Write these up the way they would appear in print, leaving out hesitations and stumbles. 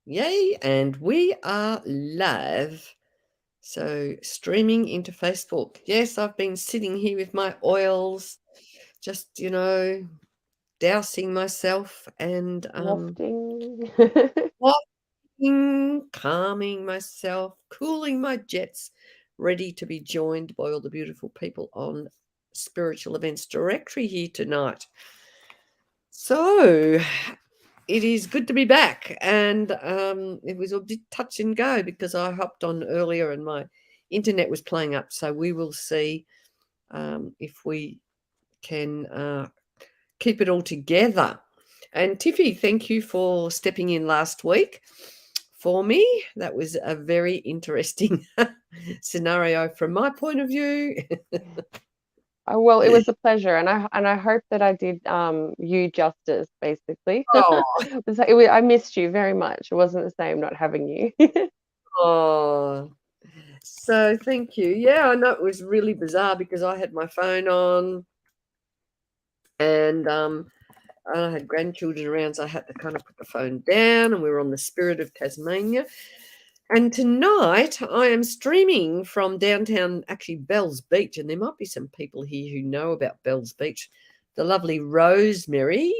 Yay, and we are live. So streaming into Facebook. Yes, I've been sitting here with my oils, just, dousing myself and Wafting. walking, calming myself, cooling my jets, ready to be joined by all the beautiful people on Spiritual Events Directory here tonight. So it is good to be back, and it was a bit touch and go because I hopped on earlier and my internet was playing up. So we will see if we can keep it all together. And Tiffy, thank you for stepping in last week for me. That was a very interesting scenario from my point of view. Oh, well, it was a pleasure, and I hope that I did you justice, basically. Oh, I missed you very much. It wasn't the same not having you. oh. So thank you. Yeah, I know it was really bizarre because I had my phone on and I had grandchildren around, so I had to kind of put the phone down, and we were on the Spirit of Tasmania. And tonight I am streaming from downtown, actually Bells Beach, and there might be some people here who know about Bells Beach. The lovely Rosemary,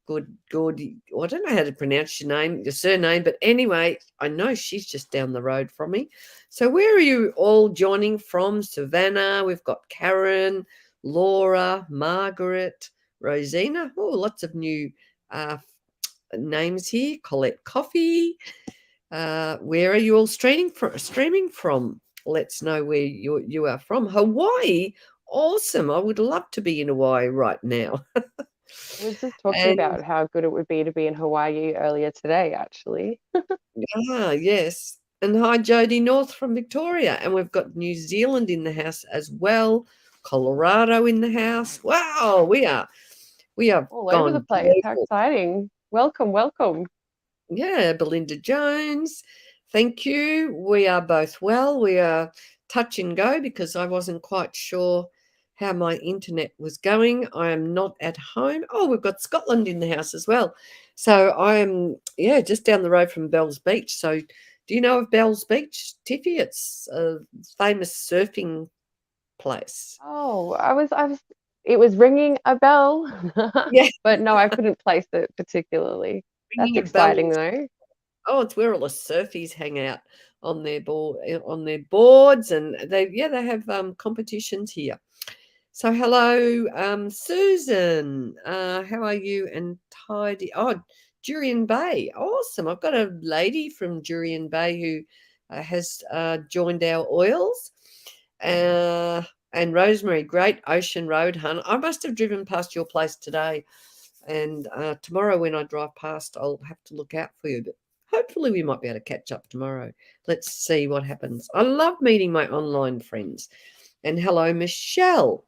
good. I don't know how to pronounce your surname, but anyway, I know she's just down the road from me. So where are you all joining from? Savannah, we've got Karen, Laura, Margaret, Rosina. Oh, lots of new uh, names here. Colette Coffee. Where are you all streaming from? Let's know where you are from. Hawaii. Awesome. I would love to be in Hawaii right now. I was just talking And about how good it would be to be in Hawaii earlier today, actually. yes. And hi, Jody North from Victoria. And we've got New Zealand in the house as well. Colorado in the house. Wow, we have All over the gone place. How global. exciting. Welcome, welcome. Yeah, Belinda Jones. Thank you. We are both well. We are touch and go because I wasn't quite sure how my internet was going. I am not at home. Oh, we've got Scotland in the house as well. So I am, yeah, just down the road from Bells Beach. So do you know of Bells Beach, Tiffy? It's a famous surfing place. Oh, it was ringing a bell, Yeah, but no, I couldn't place it particularly. That's ringing a bell. exciting though. Oh, it's where all the surfies hang out on their boards, and they have competitions here. So hello, Susan. How are you? And Tidy. Oh, Jurien Bay. Awesome. I've got a lady from Jurien Bay who has joined our oils. Uh, and Rosemary, Great Ocean Road, hun. I must have driven past your place today. And tomorrow, when I drive past, I'll have to look out for you. But hopefully, we might be able to catch up tomorrow. Let's see what happens. I love meeting my online friends. And hello, Michelle.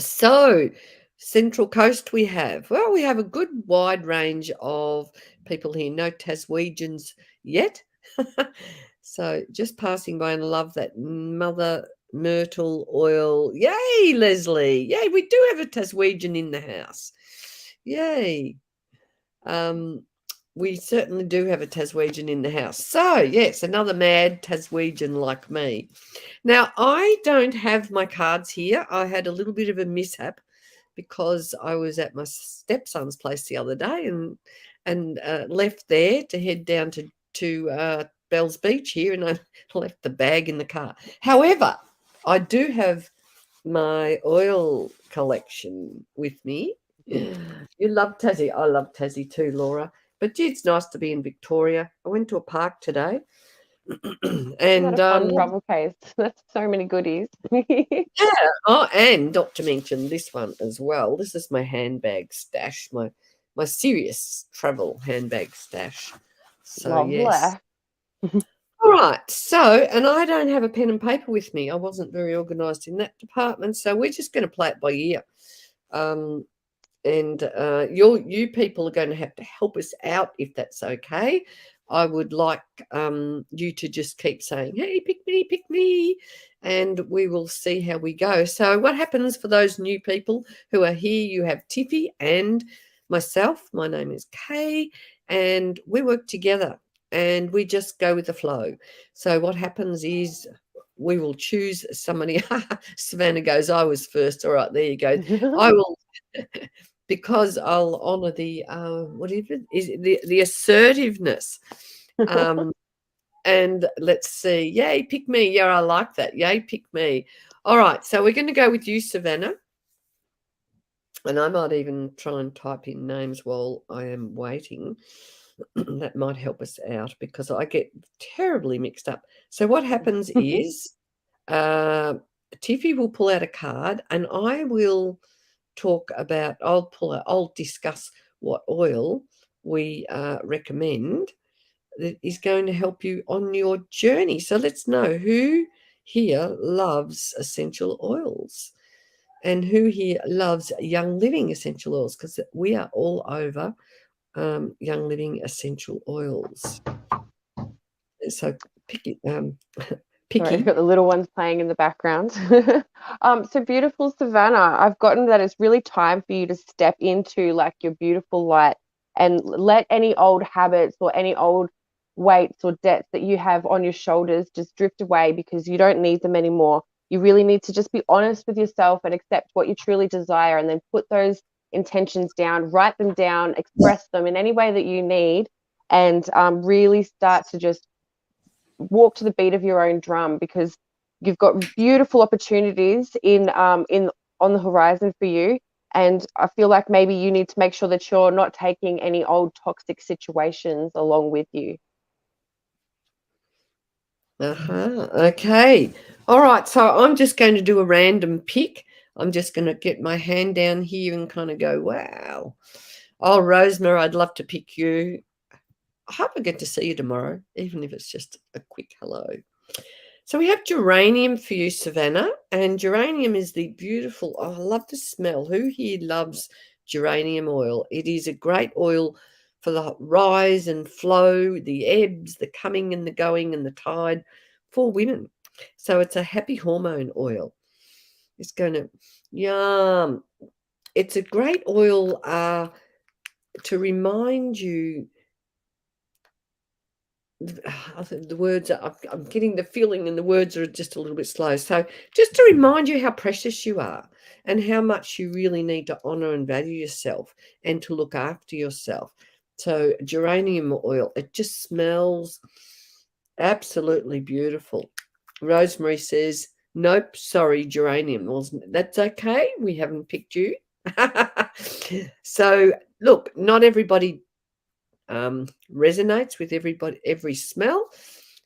So, Central Coast, we have. Well, we have a good wide range of people here. No Taswegians yet. So, just passing by, and love that Mother Myrtle oil. Yay, Leslie. Yay, we do have a Taswegian in the house. Yay. Um, we certainly do have a Taswegian in the house. So, yes, another mad Taswegian like me. Now, I don't have my cards here. I had a little bit of a mishap because I was at my stepson's place the other day and left there to head down to Bells Beach here, and I left the bag in the car. However, I do have my oil collection with me. You love Tassie. I love Tassie too, Laura. But gee, it's nice to be in Victoria. I went to a park today, Isn't that and a fun travel case? That's so many goodies. yeah. Oh, and not to mention this one as well. This is my handbag stash, my serious travel handbag stash. So yes. Lovely. All right. So, and I don't have a pen and paper with me. I wasn't very organised in that department. So we're just going to play it by ear. Um, and you people are going to have to help us out if that's okay. I would like you to just keep saying, "Hey, pick me," and we will see how we go. So, what happens for those new people who are here? You have Tiffy and myself, my name is Kay, and we work together and we just go with the flow. So what happens is we will choose somebody. Savannah goes, I was first. All right, there you go. I will, because I'll honour the what is it, the assertiveness. And let's see. Yay, pick me. Yeah, I like that. Yay, pick me. All right, so we're going to go with you, Savannah. And I might even try and type in names while I am waiting. That might help us out because I get terribly mixed up. So what happens is Tiffy will pull out a card and I will talk about, I'll discuss what oil we recommend that is going to help you on your journey. So let's know who here loves essential oils and who here loves Young Living essential oils, because we are all over Young Living essential oils. So picky, Sorry, I've picky. got the little ones playing in the background. So beautiful Savannah, I've gotten that it's really time for you to step into like your beautiful light and let any old habits or any old weights or debts that you have on your shoulders just drift away because you don't need them anymore. You really need to just be honest with yourself and accept what you truly desire and then put those intentions down, write them down, express them in any way that you need, and really start to just walk to the beat of your own drum because you've got beautiful opportunities in on the horizon for you. And I feel like maybe you need to make sure that you're not taking any old toxic situations along with you. Okay. All right. So I'm just going to do a random pick. I'm just going to get my hand down here and kind of go, wow. Oh, Rosemary, I'd love to pick you. I hope I get to see you tomorrow, even if it's just a quick hello. So we have geranium for you, Savannah, and geranium is the beautiful, oh, I love the smell. Who here loves geranium oil? It is a great oil for the rise and flow, the ebbs, the coming and the going and the tide for women. So it's a happy hormone oil. It's going to, yum. It's a great oil to remind you. I think the words I'm getting the feeling and the words are just a little bit slow. So just to remind you how precious you are and how much you really need to honor and value yourself and to look after yourself. So geranium oil, it just smells absolutely beautiful. Rosemary says, nope, sorry, geranium. Well, that's okay. We haven't picked you. So look, not everybody resonates with everybody, every smell.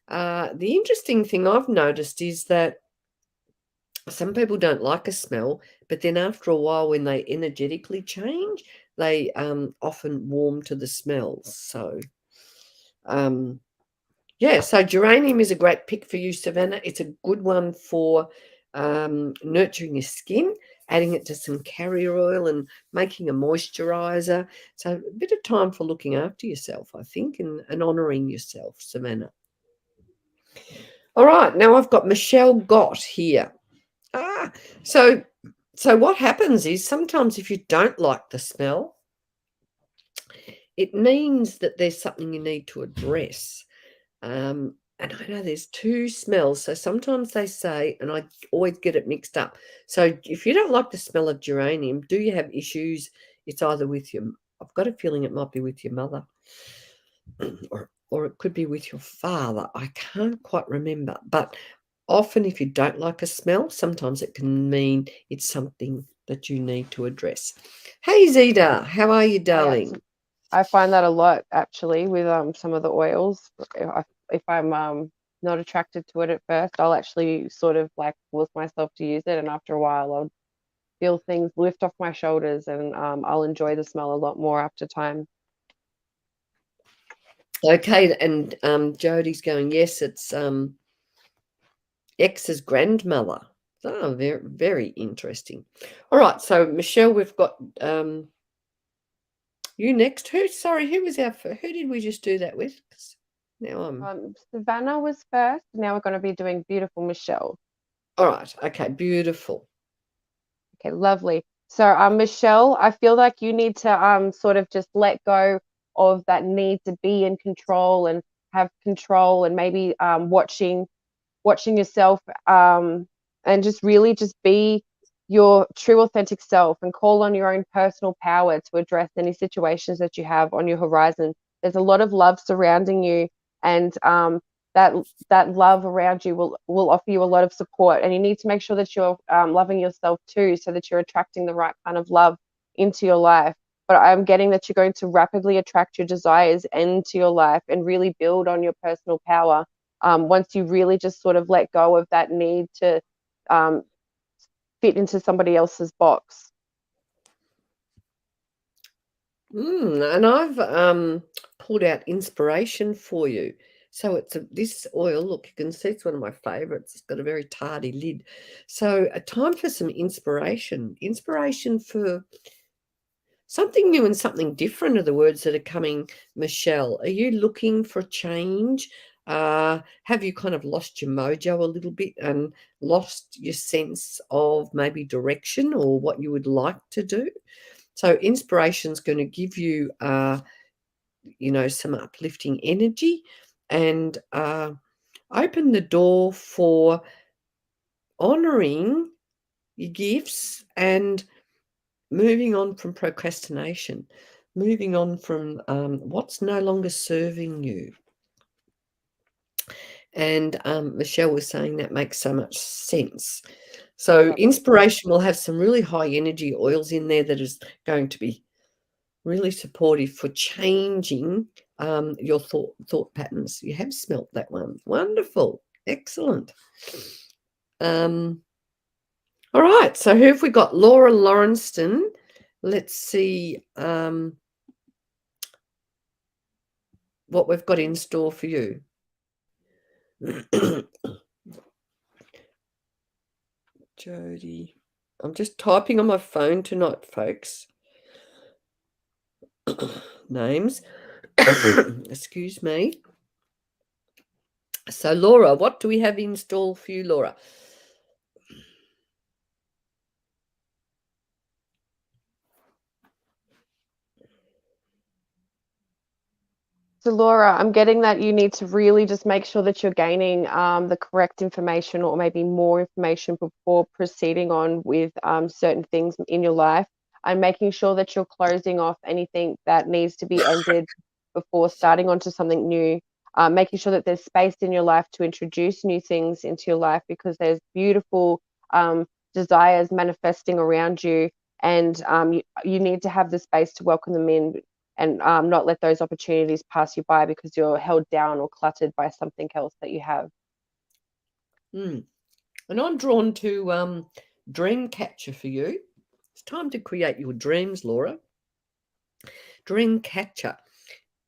The interesting thing I've noticed is that some people don't like a smell, but then after a while, when they energetically change, they often warm to the smells. So, yeah, so geranium is a great pick for you, Savannah. It's a good one for nurturing your skin, adding it to some carrier oil and making a moisturizer. So a bit of time for looking after yourself, I think, and honouring yourself, Savannah. All right, now I've got Michelle Gott here. Ah, so what happens is sometimes if you don't like the smell, it means that there's something you need to address. And I know there's two smells. So sometimes they say, and I always get it mixed up. So if you don't like the smell of geranium, do you have issues? It's either with your, I've got a feeling it might be with your mother, or it could be with your father. I can't quite remember. But often if you don't like a smell, sometimes it can mean it's something that you need to address. Hey Zeta, how are you, I darling? absolutely, I find that a lot actually with some of the oils. If I'm not attracted to it at first, I'll actually sort of like force myself to use it, and after a while, I'll feel things lift off my shoulders, and I'll enjoy the smell a lot more after time. Okay, and Jodie's going, yes, it's X's grandmother. Oh, very, very interesting. All right, so Michelle, we've got you next. Who was who did we just do that with? 'Cause now I'm Savannah was first. Now we're going to be doing beautiful Michelle. all right. Okay, beautiful. Okay, lovely. So, Michelle, I feel like you need to sort of just let go of that need to be in control and have control, and maybe watching yourself, and just really just be your true authentic self and call on your own personal power to address any situations that you have on your horizon. There's a lot of love surrounding you, and that that love around you will offer you a lot of support, and you need to make sure that you're loving yourself too, so that you're attracting the right kind of love into your life. But I'm getting that you're going to rapidly attract your desires into your life and really build on your personal power, once you really just sort of let go of that need to um, fit into somebody else's box. And I've pulled out inspiration for you. So it's this oil. Look, you can see it's one of my favourites. It's got a very tardy lid. So a time for some inspiration. Inspiration for something new and something different are the words that are coming, Michelle. Are you looking for change? Have you kind of lost your mojo a little bit and lost your sense of maybe direction or what you would like to do? So inspiration is going to give you, some uplifting energy and open the door for honouring your gifts and moving on from procrastination, moving on from what's no longer serving you. And Michelle was saying that makes so much sense. So Yep. inspiration will have some really high energy oils in there that is going to be really supportive for changing your thought patterns. You have smelt that one. Wonderful. Excellent. All right. So who have we got? Laura Lawrenston. Let's see what we've got in store for you. Jody. I'm just typing on my phone tonight, folks. Names. Excuse me. So, Laura, what do we have in store for you, Laura? So, Laura, I'm getting that you need to really just make sure that you're gaining the correct information, or maybe more information, before proceeding on with certain things in your life, and making sure that you're closing off anything that needs to be ended before starting onto something new. Making sure that there's space in your life to introduce new things into your life, because there's beautiful desires manifesting around you, and you need to have the space to welcome them in, and not let those opportunities pass you by because you're held down or cluttered by something else that you have. And I'm drawn to Dream Catcher for you. It's time to create your dreams, Laura. Dream Catcher.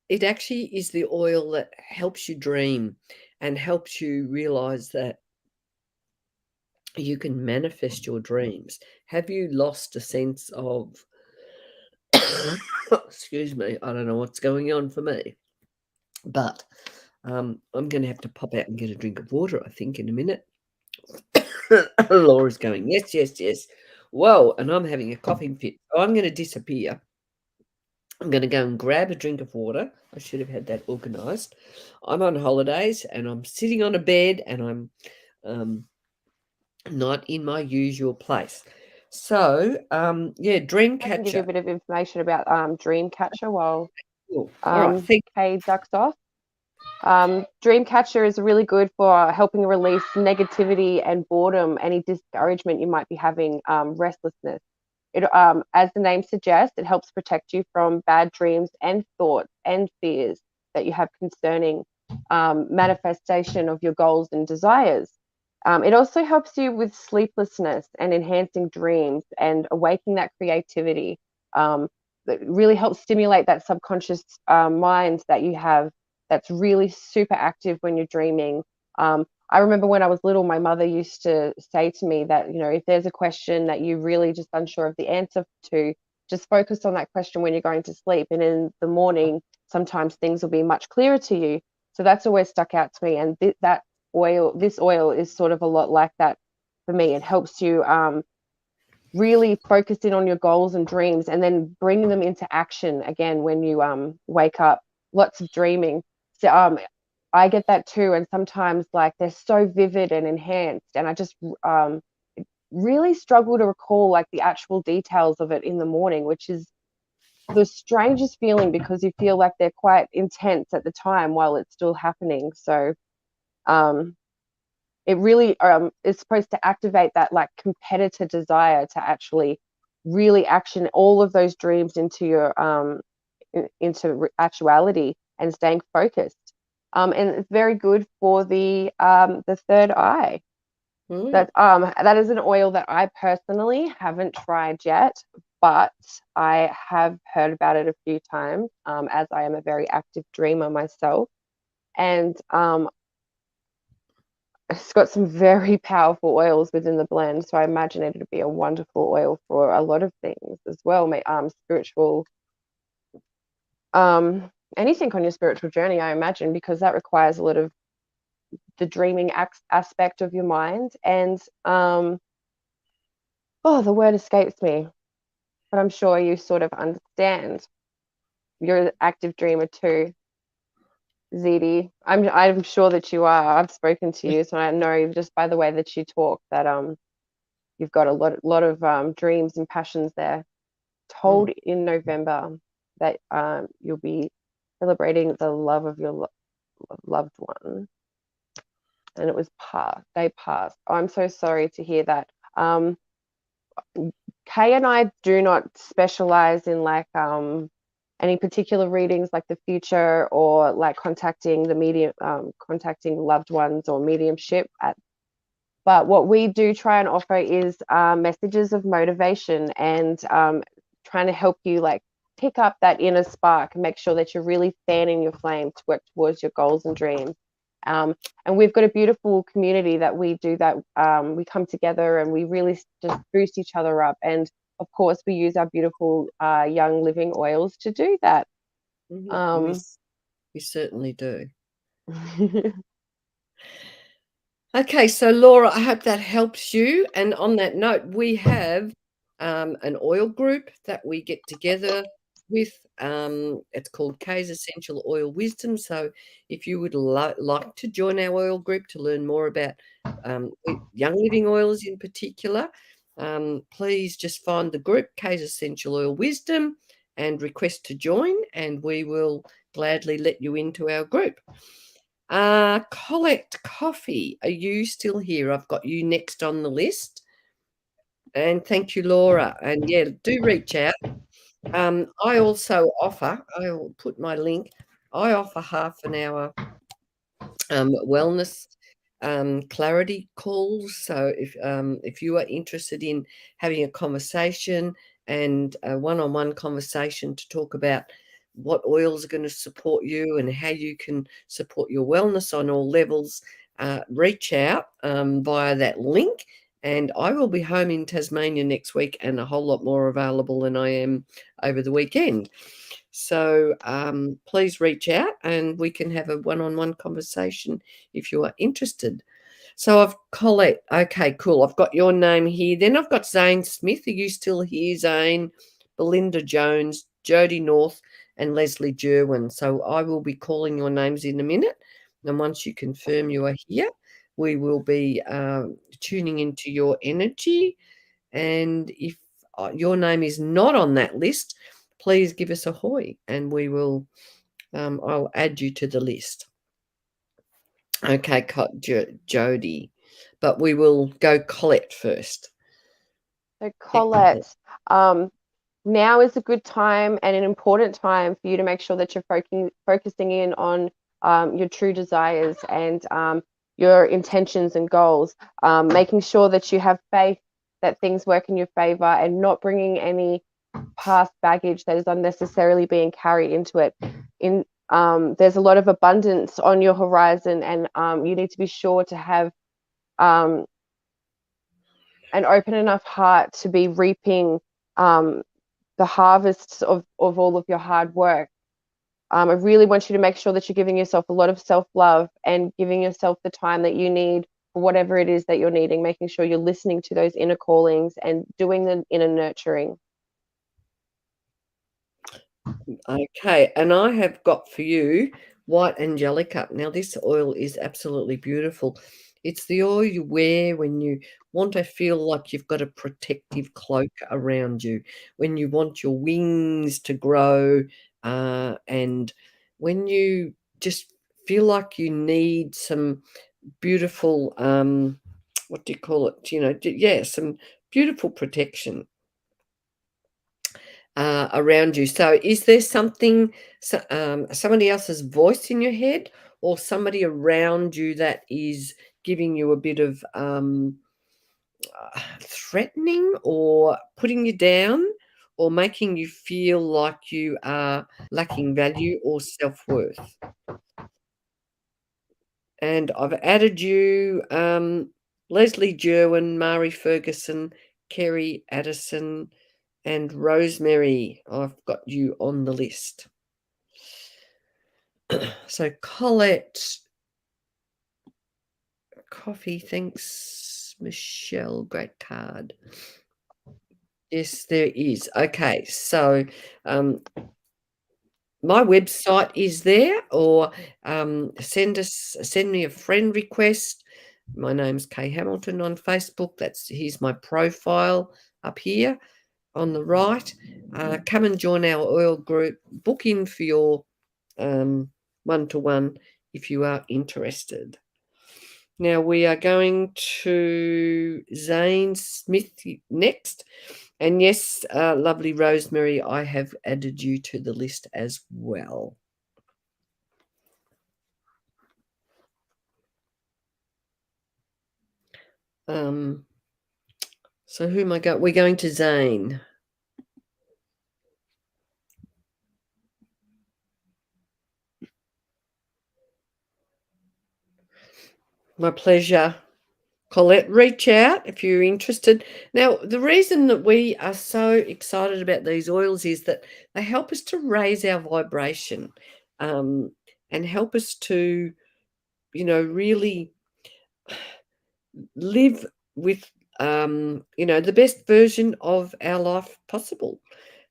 It actually is the oil that helps you dream and helps you realize that you can manifest your dreams. Have you lost a sense of excuse me, I don't know what's going on for me, but I'm going to have to pop out and get a drink of water, I think, in a minute. Laura's going, yes, yes, yes. Whoa, and I'm having a coughing fit. So I'm going to disappear. I'm going to go and grab a drink of water. I should have had that organised. I'm on holidays and I'm sitting on a bed and I'm not in my usual place. So, I can give you a Dreamcatcher. bit of information about Dreamcatcher while Cool. All right, thank Kay ducks off. Dreamcatcher is really good for helping release negativity and boredom, any discouragement you might be having, restlessness. It, as the name suggests, it helps protect you from bad dreams and thoughts and fears that you have concerning manifestation of your goals and desires. It also helps you with sleeplessness and enhancing dreams and awakening that creativity. It really helps stimulate that subconscious mind that you have, that's really super active when you're dreaming. I remember when I was little, my mother used to say to me that, if there's a question that you're really just unsure of the answer to, just focus on that question when you're going to sleep. And in the morning, sometimes things will be much clearer to you. So that's always stuck out to me. And this oil is sort of a lot like that for me. It helps you really focus in on your goals and dreams, and then bring them into action again when you wake up. Lots of dreaming. So I get that too, and sometimes like they're so vivid and enhanced, and I just really struggle to recall like the actual details of it in the morning, which is the strangest feeling because you feel like they're quite intense at the time while it's still happening. So um it really is supposed to activate that like competitor desire to actually really action all of those dreams into your into actuality and staying focused. And it's very good for the third eye. Mm. That is an oil that I personally haven't tried yet, but I have heard about it a few times, as I am a very active dreamer myself. And it's got some very powerful oils within the blend, so I imagine it would be a wonderful oil for a lot of things as well. Spiritual, anything on your spiritual journey, I imagine, because that requires a lot of the dreaming aspect of your mind. And oh, the word escapes me, but I'm sure you sort of understand. You're an active dreamer too, ZD. I'm sure that you are. I've spoken to you, so I know just by the way that you talk that you've got a lot of dreams and passions there. Told Mm. in November that you'll be celebrating the love of your loved one, and it was past. They passed. Oh, I'm so sorry to hear that. Kay and I do not specialize in like any particular readings, like the future or like contacting the medium, contacting loved ones or mediumship. But what we do try and offer is messages of motivation and trying to help you like pick up that inner spark and make sure that you're really fanning your flame to work towards your goals and dreams. Um, and we've got a beautiful community that we do that. We come together and we really just boost each other up. And of course, we use our beautiful young living oils to do that. Mhm. Um, We certainly do. Okay, so Laura, I hope that helps you. And on that note, we have an oil group that we get together with. It's called Kay's Essential Oil Wisdom. So if you would like to join our oil group to learn more about young living oils in particular, please just find the group Kay's Essential Oil Wisdom and request to join, and we will gladly let you into our group. Colette Coffee, are you still here? I've got you next on the list. And thank you, Laura. And yeah, do reach out. I also offer, I'll put my link, I offer half an hour wellness clarity calls. So if you are interested in having a conversation and a one-on-one conversation to talk about what oils are going to support you and how you can support your wellness on all levels, reach out via that link. And I will be home in Tasmania next week and a whole lot more available than I am over the weekend. So please reach out and we can have a one-on-one conversation if you are interested. So I've Colette. Okay, cool. I've got your name here. Then I've got Zane Smith. Are you still here, Zane? Belinda Jones, Jody North, and Leslie Jerwin. So I will be calling your names in a minute. And once you confirm you are here, we will be tuning into your energy. And if your name is not on that list, please give us a hoy and we will, I'll add you to the list. Okay, Jody, but we will go Colette first. so Excellent. Colette, now is a good time and an important time for you to make sure that you're focusing in on your true desires and your intentions and goals, making sure that you have faith that things work in your favor and not bringing any past baggage that is unnecessarily being carried into it. There's a lot of abundance on your horizon, and you need to be sure to have um, an open enough heart to be reaping the harvests of all of your hard work. I really want you to make sure that you're giving yourself a lot of self-love and giving yourself the time that you need for whatever it is that you're needing, making sure you're listening to those inner callings and doing the inner nurturing. Okay, and I have got for you white angelica. Now, this oil is absolutely beautiful. It's the oil you wear when you want to feel like you've got a protective cloak around you, when you want your wings to grow, and when you just feel like you need some beautiful, what do you call it? Yeah, some beautiful protection around you. So, is there something, somebody else's voice in your head, or somebody around you that is giving you a bit of threatening, or putting you down, or making you feel like you are lacking value or self worth? And I've added you, Leslie Jerwin, Mari Ferguson, Kerry Addison, and Rosemary. I've got you on the list. So Colette, coffee, thanks. Michelle, great card. Yes, there is. Okay, so my website is there, or send me a friend request. My name's Kay Hamilton on Facebook. Here's my profile up here on the right. Come and join our oil group. Book in for your one-to-one if you are interested. Now we are going to Zane Smith next. And yes, lovely Rosemary, I have added you to the list as well. So who am I going? We're going to Zane. My pleasure. Colette, reach out if you're interested. Now, the reason that we are so excited about these oils is that they help us to raise our vibration, and help us to, really live with, the best version of our life possible.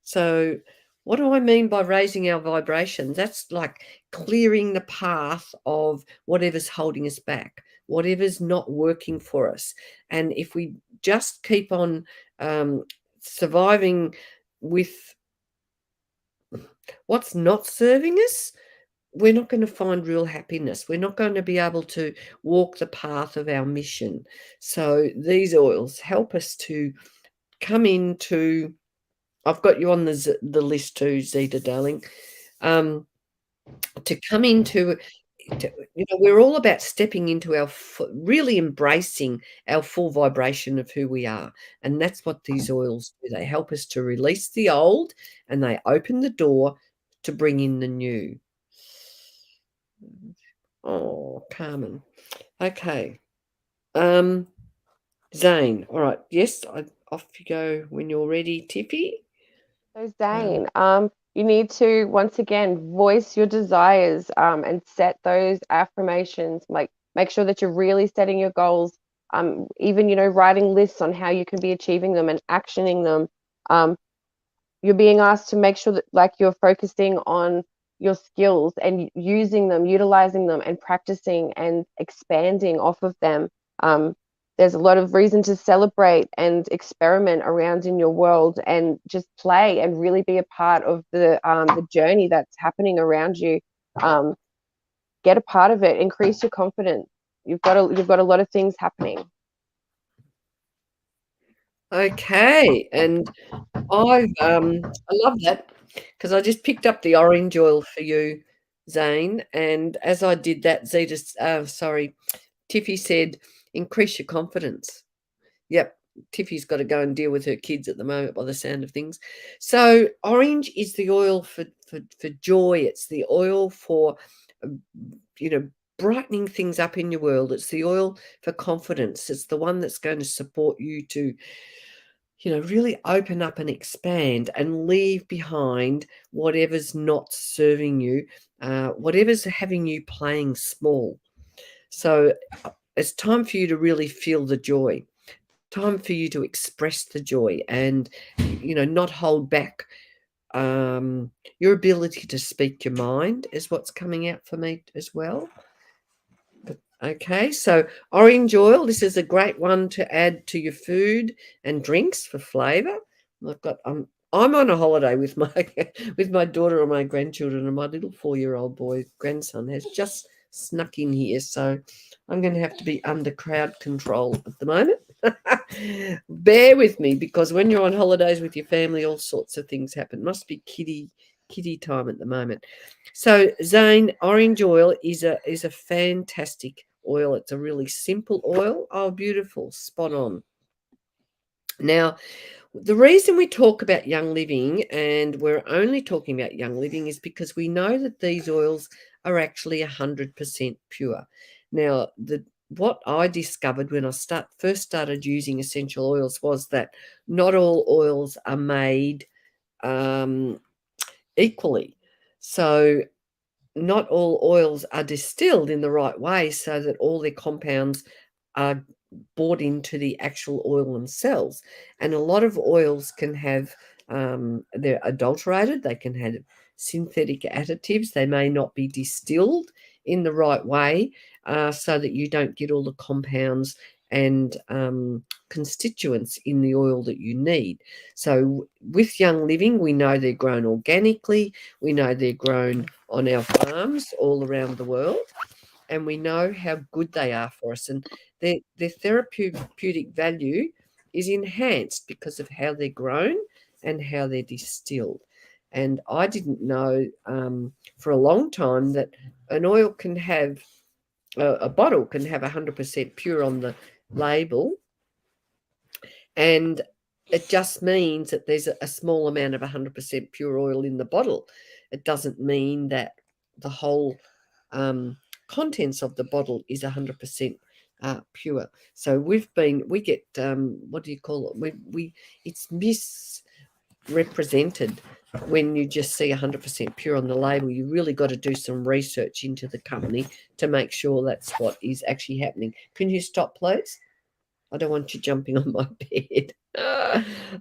So, what do I mean by raising our vibrations? That's like clearing the path of whatever's holding us back, whatever's not working for us. And if we just keep on surviving with what's not serving us, we're not going to find real happiness. We're not going to be able to walk the path of our mission. So these oils help us to come into. I've got you on the list too, Zeta, darling. To come into, we're all about stepping into our, really embracing our full vibration of who we are, and that's what these oils do. They help us to release the old, and they open the door to bring in the new. Oh, Carmen. Okay. Zane. All right. Yes, off you go when you're ready, Tiffy. So Zane, you need to once again voice your desires, and set those affirmations. Like make sure that you're really setting your goals. Even writing lists on how you can be achieving them and actioning them. You're being asked to make sure that like you're focusing on your skills and using them, utilizing them, and practicing and expanding off of them. Um, there's a lot of reason to celebrate and experiment around in your world and just play and really be a part of the journey that's happening around you. Um, get a part of it, increase your confidence. You've got a lot of things happening. Okay, and I love that, because I just picked up the orange oil for you, Zane, and as I did that, Tiffy said, increase your confidence. Yep, Tiffy's got to go and deal with her kids at the moment by the sound of things. So orange is the oil for joy. It's the oil for, um, you know, brightening things up in your world. It's the oil for confidence. It's the one that's going to support you to, really open up and expand and leave behind whatever's not serving you, whatever's having you playing small. So it's time for you to really feel the joy, time for you to express the joy, and not hold back. Your ability to speak your mind is what's coming out for me as well. Okay, so orange oil, this is a great one to add to your food and drinks for flavor. I'm on a holiday with my with my daughter and my grandchildren, and my little 4-year-old boy grandson has just snuck in here, so I'm going to have to be under crowd control at the moment. Bear with me, because when you're on holidays with your family, all sorts of things happen. Must be kitty time at the moment. So Zane, orange oil is a fantastic oil. It's a really simple oil. Oh, beautiful, spot on. Now, the reason we talk about Young Living, and we're only talking about Young Living, is because we know that these oils are actually 100% pure. Now, what I discovered when I first started using essential oils was that not all oils are made equally. So not all oils are distilled in the right way so that all their compounds are bought into the actual oil themselves. And a lot of oils can have, they're adulterated, they can have synthetic additives, they may not be distilled in the right way, so that you don't get all the compounds and constituents in the oil that you need. So with Young Living, we know they're grown organically, we know they're grown on our farms all around the world, and we know how good they are for us. And their therapeutic value is enhanced because of how they're grown and how they're distilled. And I didn't know for a long time that an oil can have, a bottle can have 100% pure on the label, and it just means that there's a small amount of 100% pure oil in the bottle. It doesn't mean that the whole contents of the bottle is 100% pure. So we get, what do you call it? It's misrepresented when you just see 100% pure on the label. You really got to do some research into the company to make sure that's what is actually happening. Can you stop, please? I don't want you jumping on my bed.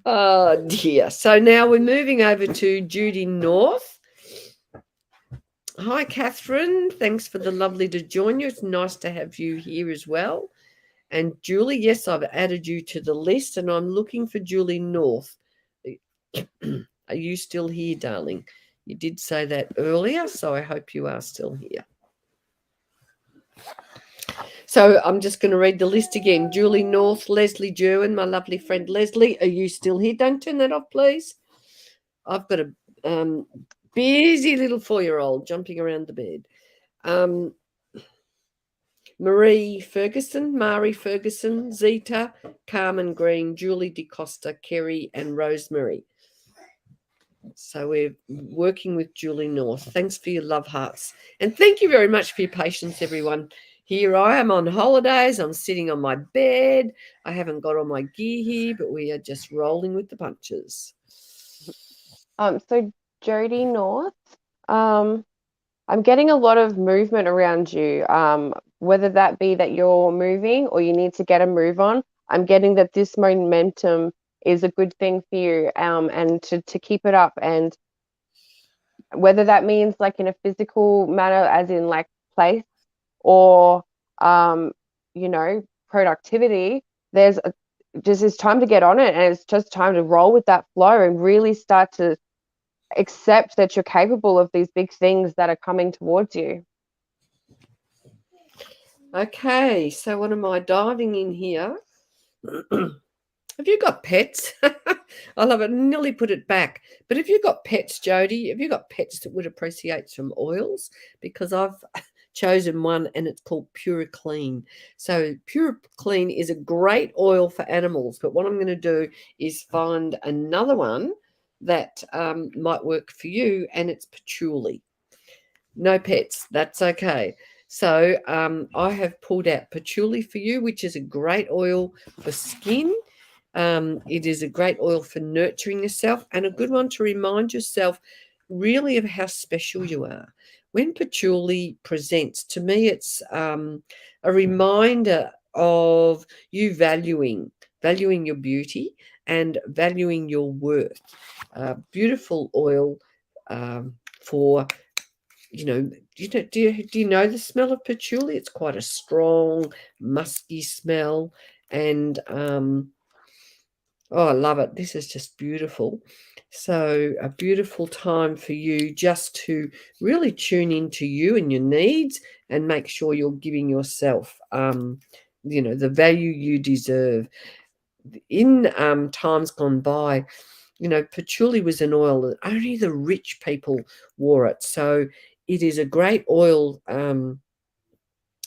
Oh dear. So now we're moving over to Judy North. Hi, Catherine. Thanks for the lovely to join you. It's nice to have you here as well. And Julie, yes, I've added you to the list, and I'm looking for Julie North. Are you still here, darling? You did say that earlier, so I hope you are still here. So I'm just going to read the list again. Julie North, Leslie Jerwin, my lovely friend Leslie. Are you still here? Don't turn that off, please. I've got a busy little 4-year-old jumping around the bed. Marie Ferguson, Zita, Carmen Green, Julie DeCosta, Kerry, and Rosemary. So we're working with Julie North. Thanks for your love hearts. And thank you very much for your patience, everyone. Here I am on holidays. I'm sitting on my bed. I haven't got all my gear here, but we are just rolling with the punches. So Jody North, I'm getting a lot of movement around you. Whether that be that you're moving or you need to get a move on, I'm getting that this momentum is a good thing for you, and to keep it up. And whether that means like in a physical manner, as in like place, or productivity, it's time to get on it, and it's just time to roll with that flow and really start to accept that you're capable of these big things that are coming towards you. Okay, so what am I diving in here? Have you got pets? I love it. Nearly put it back. But have you got pets, Jody? Have you got pets that would appreciate some oils? Because I've chosen one, and it's called Pure Clean. So Pure Clean is a great oil for animals. But what I'm going to do is find another one that might work for you, and it's patchouli. No pets. That's okay. So I have pulled out patchouli for you, which is a great oil for skin. It is a great oil for nurturing yourself, and a good one to remind yourself really of how special you are. when patchouli presents, to me, it's a reminder of you valuing your beauty and valuing your worth. Beautiful oil for, do you know the smell of patchouli? It's quite a strong, musky smell, and oh, I love it. This is just beautiful. So, a beautiful time for you just to really tune into you and your needs and make sure you're giving yourself, the value you deserve. In times gone by, patchouli was an oil that only the rich people wore it. So, it is a great oil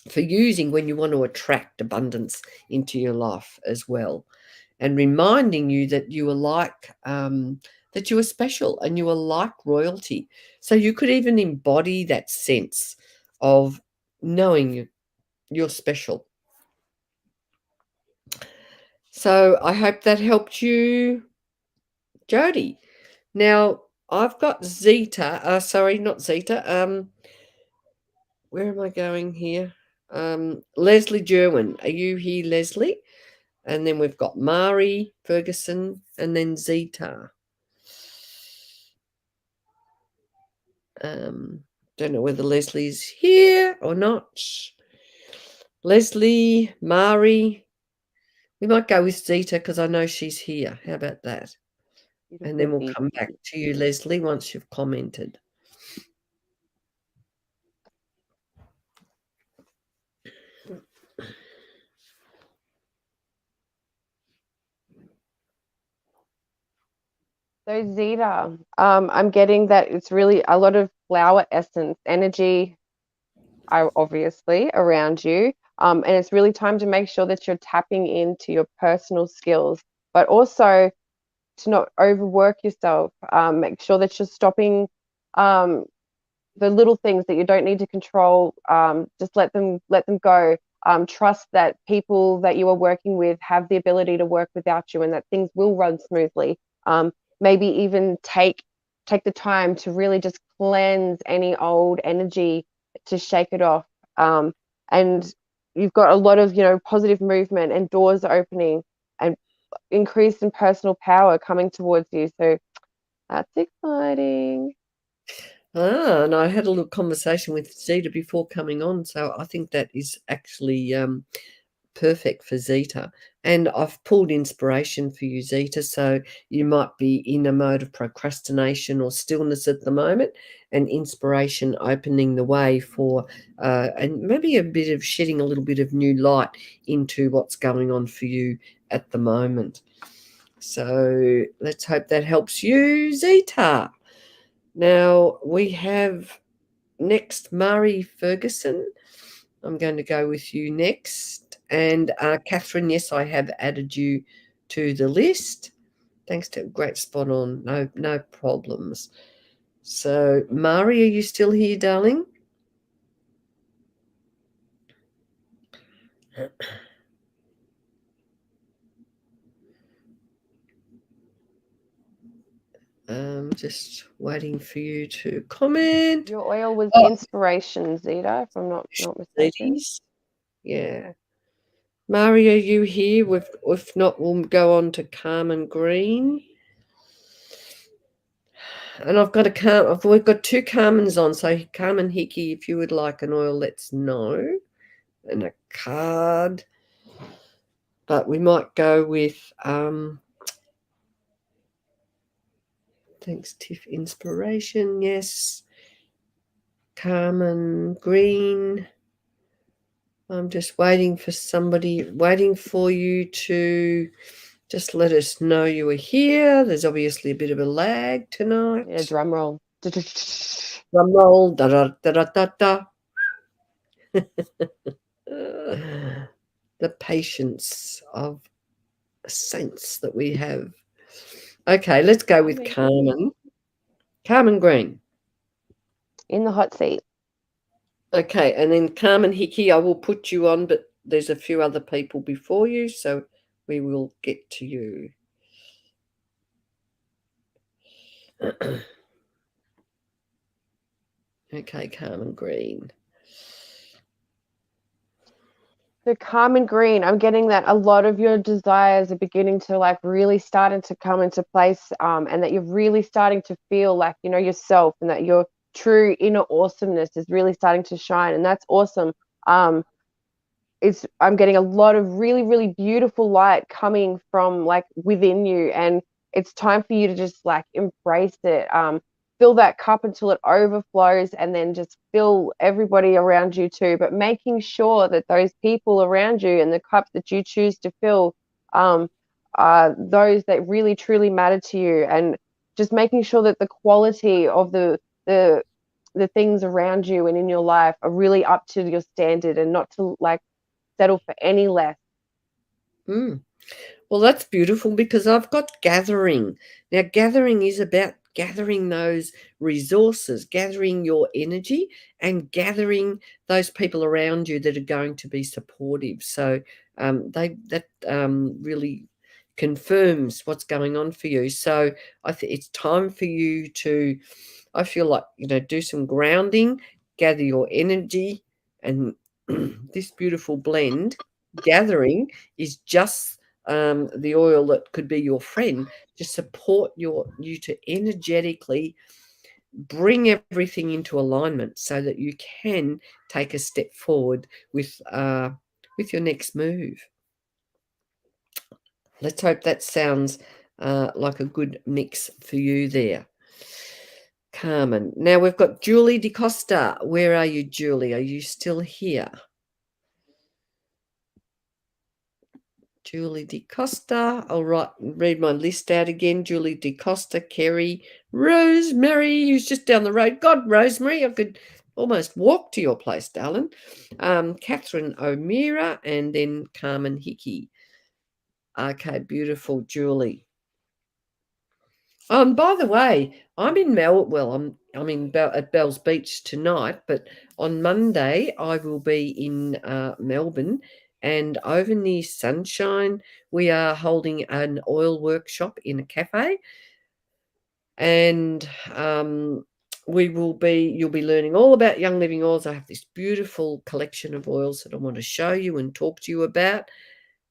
for using when you want to attract abundance into your life as well, and reminding you that you are that you are special and you are like royalty. So you could even embody that sense of knowing you're special. So I hope that helped you, Jody. Now I've got Zeta. Sorry, not Zeta. Where am I going here? Leslie Jerwin. Are you here, Leslie? And then we've got Mari Ferguson and then Zeta. Don't know whether Leslie's here or not. Leslie, Mari. We might go with Zeta because I know she's here. How about that? And then we'll come back to you, Leslie, once you've commented. So Zeta, I'm getting that it's really a lot of flower essence energy, obviously around you, and it's really time to make sure that you're tapping into your personal skills, but also to not overwork yourself. Make sure that you're stopping um, the little things that you don't need to control. Just let them go. Trust that people that you are working with have the ability to work without you, and that things will run smoothly. Maybe even take the time to really just cleanse any old energy, to shake it off. And you've got a lot of positive movement and doors opening and increase in personal power coming towards you. So that's exciting. And I had a little conversation with Zeta before coming on, so I think that is actually perfect for Zeta. And I've pulled inspiration for you, Zeta. So you might be in a mode of procrastination or stillness at the moment, and inspiration opening the way for, and maybe a bit of shedding a little bit of new light into what's going on for you at the moment. So let's hope that helps you, Zeta. Now we have next Mari Ferguson. I'm going to go with you next. And Catherine, yes, I have added you to the list. Thanks to great spot on. No problems. So Mari, are you still here, darling? Just waiting for you to comment. Your oil was Oh, inspiration, Zeta, if I'm not mistaken. ladies. Yeah. Mari, are you here? If not, we'll go on to Carmen Green. And we've got two Carmens on. So Carmen Hickey, if you would like an oil, let's know. And a card. But we might go with thanks, Tiff. Inspiration, yes. Carmen Green. I'm just waiting for you to just let us know you are here. There's obviously a bit of a lag tonight. Yeah, drum roll. Drum roll. Da da da da da da. The patience of saints that we have. Okay, let's go with Carmen. Carmen Green. In the hot seat. Okay, and then Carmen Hickey, I will put you on, but there's a few other people before you, so we will get to you. Okay, Carmen Green. The Carmen Green, I'm getting that a lot of your desires are beginning to like really starting to come into place, and that you're really starting to feel like you know yourself, and that your true inner awesomeness is really starting to shine, and that's awesome. Um, it's I'm getting a lot of really, really beautiful light coming from like within you, and it's time for you to just like embrace it. Fill that cup until it overflows, and then just fill everybody around you too. But making sure that those people around you and the cup that you choose to fill, um, are those that really truly matter to you, and just making sure that the quality of the the things around you and in your life are really up to your standard, and not to like settle for any less. Mm. Well, that's beautiful because I've got gathering. Now, gathering is about gathering those resources, gathering your energy, and gathering those people around you that are going to be supportive. So that really confirms what's going on for you. So I think it's time for you to, I feel like, do some grounding, gather your energy, and this beautiful blend gathering is just the oil that could be your friend to support you to energetically bring everything into alignment so that you can take a step forward with your next move. Let's hope that sounds like a good mix for you there, Carmen. Now we've got Julie DeCosta. Where are you, Julie? Are you still here? Julie DeCosta. I'll read my list out again. Julie DeCosta, Kerry, Rosemary, who's just down the road. God, Rosemary, I could almost walk to your place, darling. Catherine O'Meara, and then Carmen Hickey. Okay, beautiful, Julie. By the way, I'm in at Bells Beach tonight, but on Monday I will be in Melbourne, and over near Sunshine we are holding an oil workshop in a cafe, and you'll be learning all about Young Living Oils. I have this beautiful collection of oils that I want to show you and talk to you about,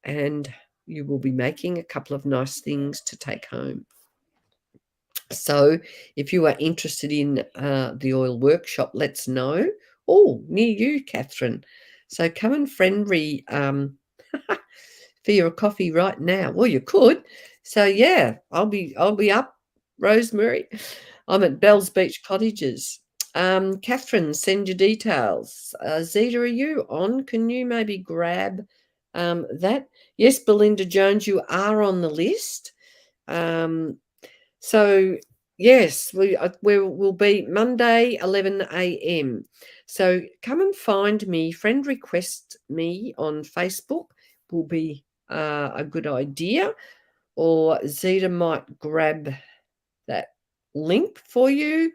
and you will be making a couple of nice things to take home. So if you are interested in the oil workshop, let's know. Oh, near you, Catherine. So come and friendly for your coffee right now. Well, you could. So yeah, I'll be up, Rosemary. I'm at Bells Beach Cottages. Catherine, send your details. Zeta, are you on? Can you maybe grab that? Yes, Belinda Jones, you are on the list. So yes, we'll be Monday 11 a.m. So come and find me. Friend request me on Facebook will be a good idea, or Zeta might grab that link for you,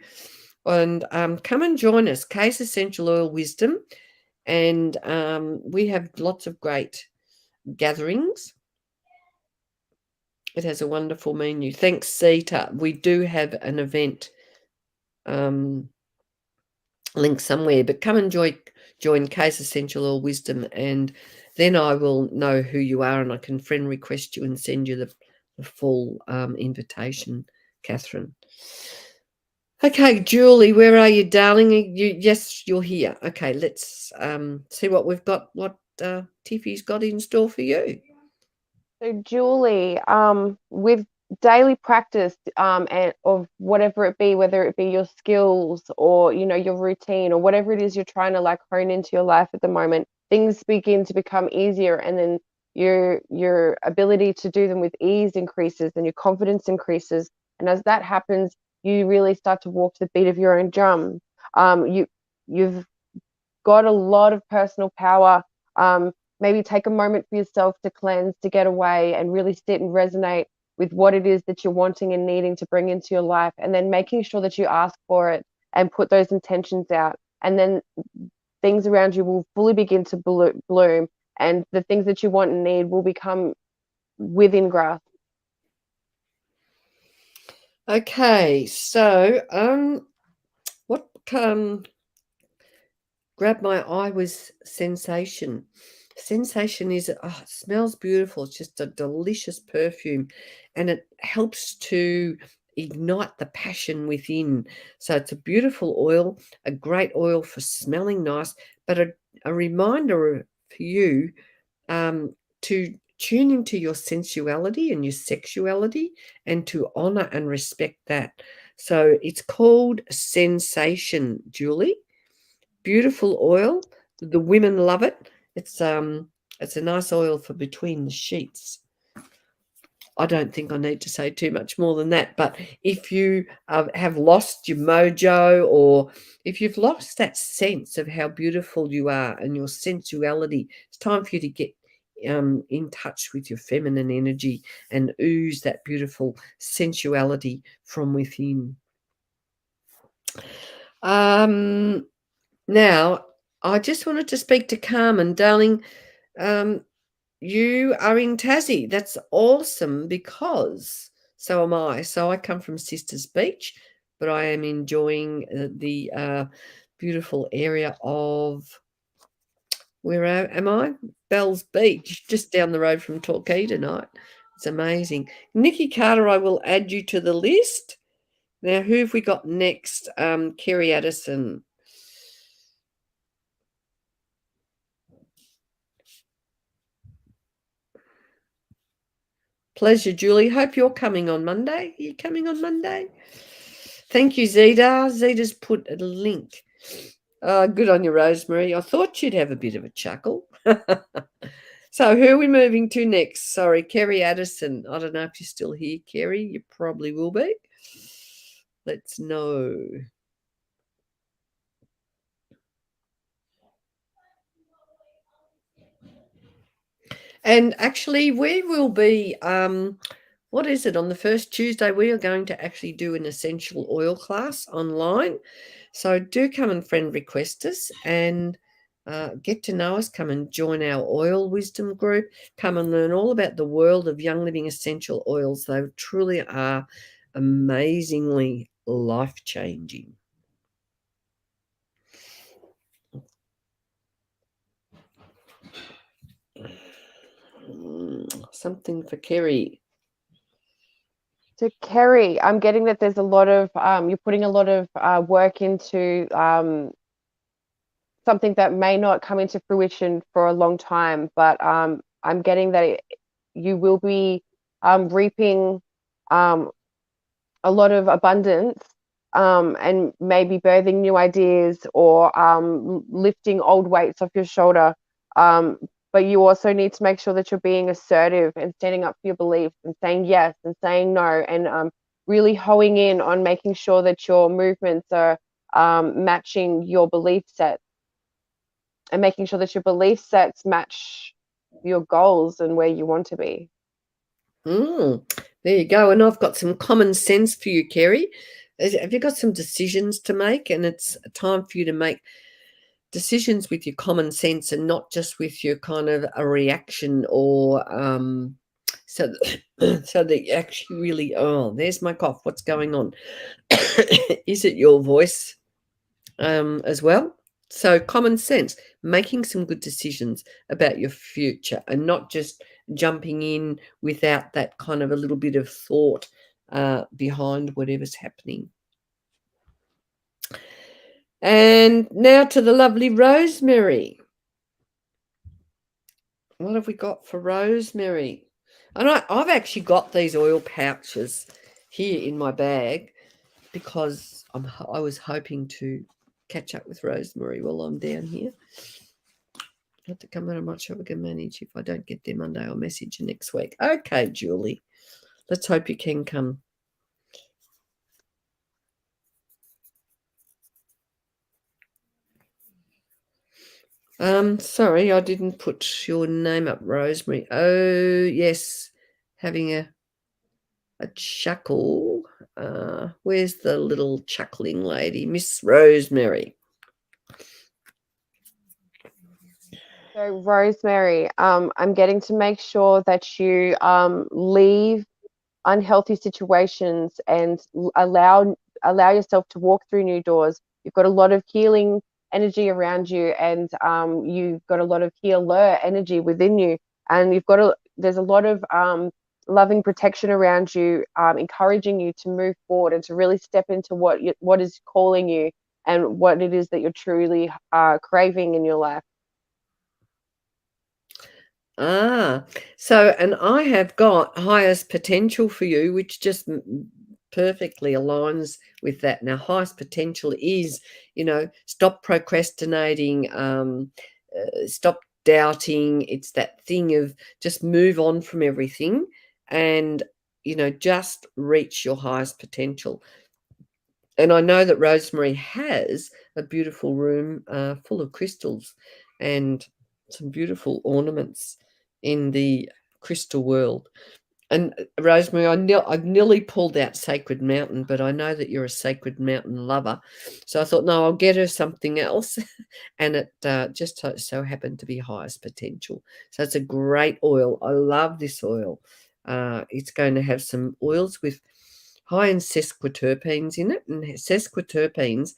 and come and join us. Case Essential Oil Wisdom, and we have lots of great gatherings. It has a wonderful menu. Thanks, Zeta. We do have an event link somewhere, but come and join Case Essential Oil Wisdom, and then I will know who you are, and I can friend request you and send you the full invitation, Catherine. Okay, Julie, where are you, darling? Yes, you're here. Okay, let's see what we've got, what Tiffy's got in store for you. So, Julie, with daily practice, and of whatever it be, whether it be your skills or you know your routine or whatever it is you're trying to like hone into your life at the moment, things begin to become easier, and then your ability to do them with ease increases, and your confidence increases, and as that happens, you really start to walk to the beat of your own drum. You've got a lot of personal power. Maybe take a moment for yourself to cleanse, to get away, and really sit and resonate with what it is that you're wanting and needing to bring into your life, and then making sure that you ask for it and put those intentions out. And then things around you will fully begin to bloom, and the things that you want and need will become within grasp. Okay, so what grabbed my eye was Sensation. Sensation is, oh, it smells beautiful. It's just a delicious perfume, and it helps to ignite the passion within. So it's a beautiful oil, a great oil for smelling nice, but a reminder for you to tune into your sensuality and your sexuality and to honor and respect that. So it's called Sensation, Julie. Beautiful oil. The women love it. It's a nice oil for between the sheets. I don't think I need to say too much more than that. But if you have lost your mojo, or if you've lost that sense of how beautiful you are and your sensuality, it's time for you to get in touch with your feminine energy and ooze that beautiful sensuality from within. Now, I just wanted to speak to Carmen, darling. Um, you are in Tassie. That's awesome, because so am I. So I come from Sisters Beach, but I am enjoying the beautiful area of, where am I? Bells Beach, just down the road from Torquay tonight. It's amazing. Nikki Carter, I will add you to the list. Now, who have we got next? Kerry Addison. Pleasure, Julie. Hope you're coming on Monday. Are you coming on Monday? Thank you, Zeta. Zeta's put a link. Good on you, Rosemary. I thought you'd have a bit of a chuckle. So who are we moving to next? Sorry, Kerry Addison. I don't know if you're still here, Kerry. You probably will be. Let's know. And actually, we will be, what is it, on the first Tuesday, we are going to actually do an essential oil class online. So do come and friend request us and get to know us. Come and join our oil wisdom group. Come and learn all about the world of Young Living essential oils. They truly are amazingly life-changing. Something for Kerry. So Kerry, I'm getting that there's a lot of you're putting a lot of work into something that may not come into fruition for a long time, but I'm getting that you will be reaping a lot of abundance, and maybe birthing new ideas, or lifting old weights off your shoulder. But you also need to make sure that you're being assertive and standing up for your beliefs and saying yes and saying no, and really honing in on making sure that your movements are matching your belief set, and making sure that your belief sets match your goals and where you want to be. There you go. And I've got some common sense for you, Kerry. Have you got some decisions to make? And it's time for you to make decisions with your common sense and not just with your kind of a reaction, or so so that you actually really, oh, there's my cough. What's going on? Is it your voice as well? So common sense, making some good decisions about your future and not just jumping in without that kind of a little bit of thought behind whatever's happening. And now to the lovely Rosemary. What have we got for Rosemary? And I've actually got these oil pouches here in my bag because I was hoping to catch up with Rosemary while I'm down here. I have to come in. I'm not sure we can manage. If I don't get there Monday, I'll message you next week. Okay, Julie. Let's hope you can come. Sorry, I didn't put your name up, Rosemary. Oh, yes. Having a chuckle. Where's the little chuckling lady? Miss Rosemary. So Rosemary, I'm getting to make sure that you leave unhealthy situations and allow yourself to walk through new doors. You've got a lot of healing energy around you, and you've got a lot of healer energy within you, and there's a lot of loving protection around you, encouraging you to move forward and to really step into what is calling you and what it is that you're truly craving in your life. So, and I have got highest potential for you, which just perfectly aligns with that. Now, highest potential is, stop procrastinating, stop doubting. It's that thing of just move on from everything and, just reach your highest potential. And I know that Rosemary has a beautiful room full of crystals and some beautiful ornaments in the crystal world. And Rosemary, I nearly pulled out Sacred Mountain, but I know that you're a Sacred Mountain lover. So I thought, no, I'll get her something else. And it just so happened to be highest potential. So it's a great oil. I love this oil. It's going to have some oils with high in sesquiterpenes in it. And sesquiterpenes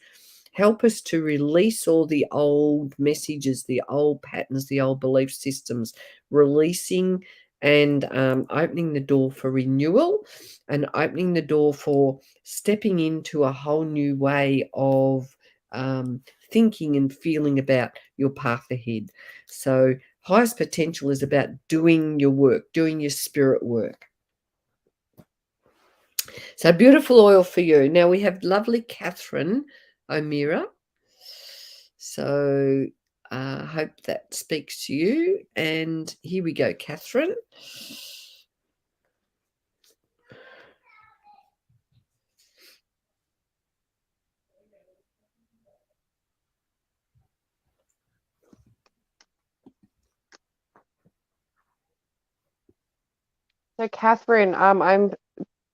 help us to release all the old messages, the old patterns, the old belief systems, releasing and opening the door for renewal and opening the door for stepping into a whole new way of thinking and feeling about your path ahead. So highest potential is about doing your work, doing your spirit work. So beautiful oil for you. Now we have lovely Catherine O'Meara. So I hope that speaks to you. And here we go, Catherine. So, Catherine, I'm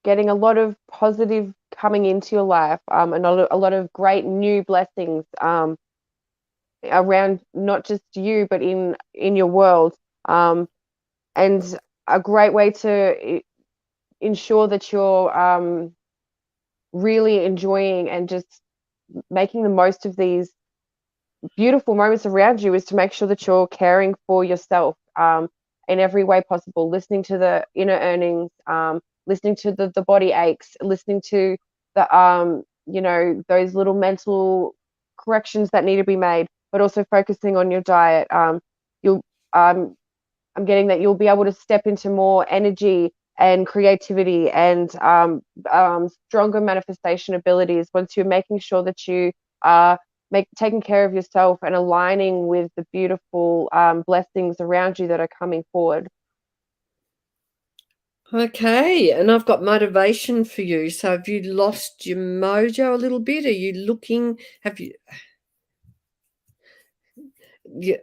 getting a lot of positive coming into your life, and a lot of great new blessings around not just you, but in your world, and a great way to ensure that you're really enjoying and just making the most of these beautiful moments around you is to make sure that you're caring for yourself in every way possible, listening to the inner earnings, listening to the body aches, listening to the those little mental corrections that need to be made, but also focusing on your diet. You'll I'm getting that you'll be able to step into more energy and creativity and stronger manifestation abilities once you're making sure that you are taking care of yourself and aligning with the beautiful blessings around you that are coming forward. Okay, and I've got motivation for you. So have you lost your mojo a little bit? Are you looking? Have you? Yeah.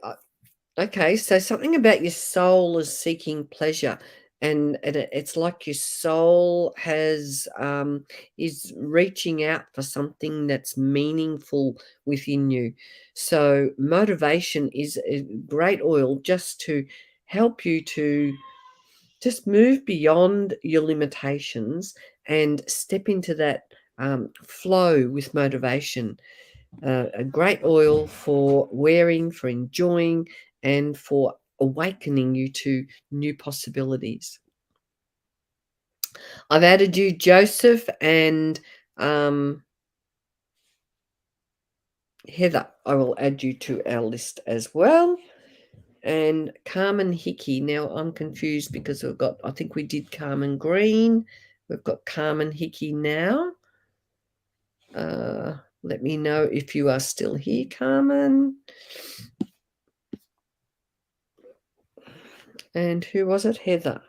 Okay, so something about your soul is seeking pleasure, and it's like your soul is reaching out for something that's meaningful within you. So motivation is a great oil just to help you to just move beyond your limitations and step into that flow with motivation. A great oil for wearing, for enjoying, and for awakening you to new possibilities. I've added you, Joseph, and Heather. I will add you to our list as well. And Carmen Hickey. Now I'm confused because I think we did Carmen Green. We've got Carmen Hickey now. Let me know if you are still here, Carmen. And who was it? Heather.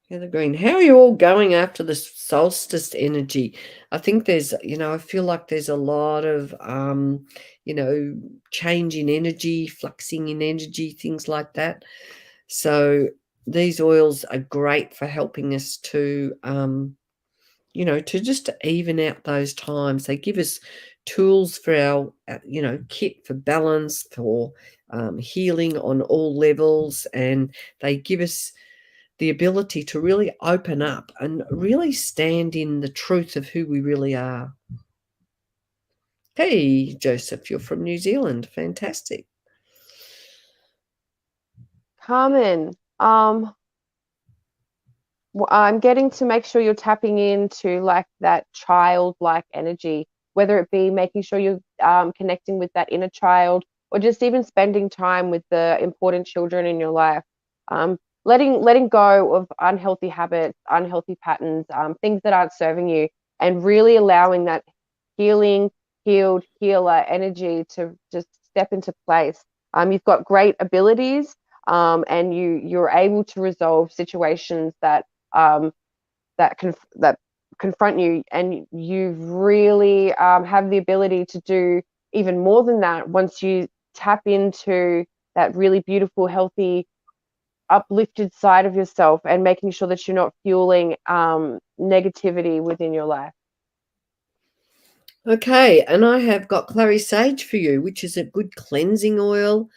Heather Green. How are you all going after this solstice energy? I think I feel like there's a lot of, change in energy, fluxing in energy, things like that. So these oils are great for helping us to, to just even out those times. They give us tools for our, kit for balance, for healing on all levels, and they give us the ability to really open up and really stand in the truth of who we really are. Hey, Joseph, you're from New Zealand. Fantastic. Carmen, I'm getting to make sure you're tapping into like that childlike energy, whether it be making sure you're connecting with that inner child or just even spending time with the important children in your life. Letting go of unhealthy habits, unhealthy patterns, things that aren't serving you, and really allowing that healing, healed, healer energy to just step into place. You've got great abilities, and you're able to resolve situations um, that confront you, and you really have the ability to do even more than that once you tap into that really beautiful, healthy, uplifted side of yourself, and making sure that you're not fueling negativity within your life. Okay, and I have got clary sage for you, which is a good cleansing oil.